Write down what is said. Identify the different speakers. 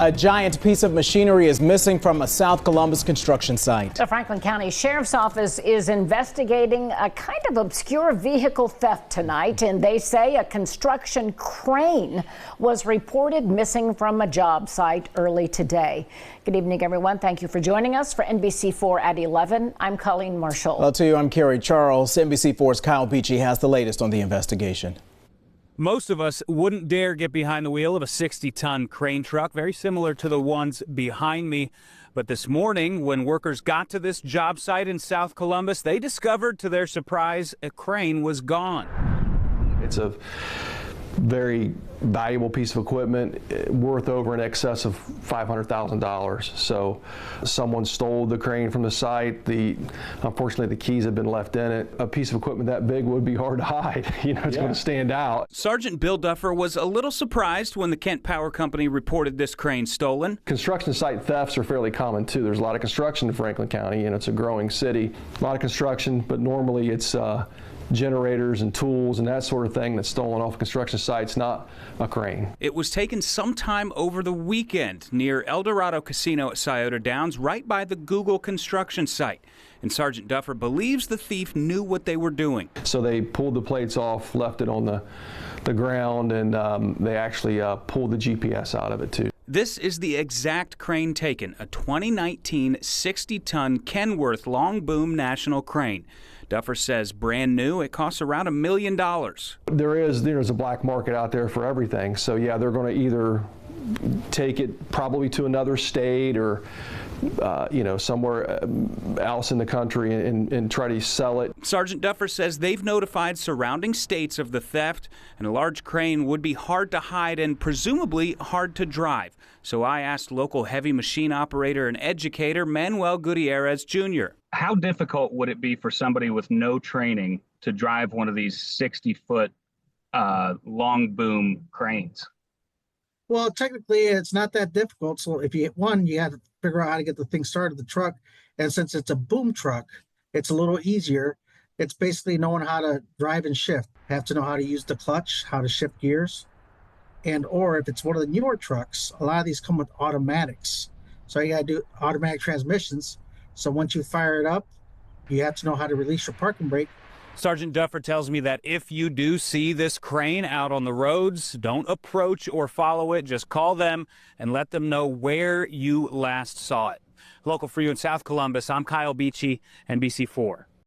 Speaker 1: A giant piece of machinery is missing from a South Columbus construction site.
Speaker 2: The Franklin County Sheriff's Office is investigating a kind of obscure vehicle theft tonight, and they say a construction crane was reported missing from a job site early today. Good evening, everyone. Thank you for joining us for NBC4 at 11. I'm Colleen Marshall.
Speaker 1: Well, to you, I'm Carrie Charles. NBC4's Kyle Beachy has the latest on the investigation.
Speaker 3: Most of us wouldn't dare get behind the wheel of a 60-ton crane truck, very similar to the ones behind me. But this morning, when workers got to this job site in South Columbus, they discovered, to their surprise, a crane was gone.
Speaker 4: It's a very valuable piece of equipment, worth over in excess of $500,000. So someone stole the crane from the site. Unfortunately, the keys have been left in it. A piece of equipment that big would be hard to hide. It's going to stand out.
Speaker 3: Sergeant Bill Duffer was a little surprised when the Kent Power Company reported this crane stolen.
Speaker 4: Construction site thefts are fairly common too. There's a lot of construction in Franklin County, and it's a growing city. A lot of construction, but normally it's generators and tools and that sort of thing that's stolen off construction sites, not a crane.
Speaker 3: It was taken sometime over the weekend near El Dorado Casino at Scioto Downs, right by the Google construction site. And Sergeant Duffer believes the thief knew what they were doing. So
Speaker 4: they pulled the plates off, left it on the ground, and they actually pulled the GPS out of it too.
Speaker 3: This is the exact crane taken, a 2019 60-ton Kenworth long boom national crane. Duffer says brand new, it costs around $1 million.
Speaker 4: There's a black market out there for everything. So yeah, they're going to either take it probably to another state or somewhere else in the country and try to sell it.
Speaker 3: Sergeant Duffer says they've notified surrounding states of the theft, and a large crane would be hard to hide and presumably hard to drive. So I asked local heavy machine operator and educator Manuel Gutierrez Jr.
Speaker 5: How difficult would it be for somebody with no training to drive one of these 60-foot long boom cranes?
Speaker 6: Well, technically, it's not that difficult. So if you have to figure out how to get the thing started, the truck. And since it's a boom truck, it's a little easier. It's basically knowing how to drive and shift. Have to know how to use the clutch, how to shift gears. Or if it's one of the newer trucks, a lot of these come with automatics. So you got to do automatic transmissions. So once you fire it up, you have to know how to release your parking brake.
Speaker 3: Sergeant Duffer tells me that if you do see this crane out on the roads, don't approach or follow it. Just call them and let them know where you last saw it. Local for you in South Columbus, I'm Kyle Beachy, NBC4.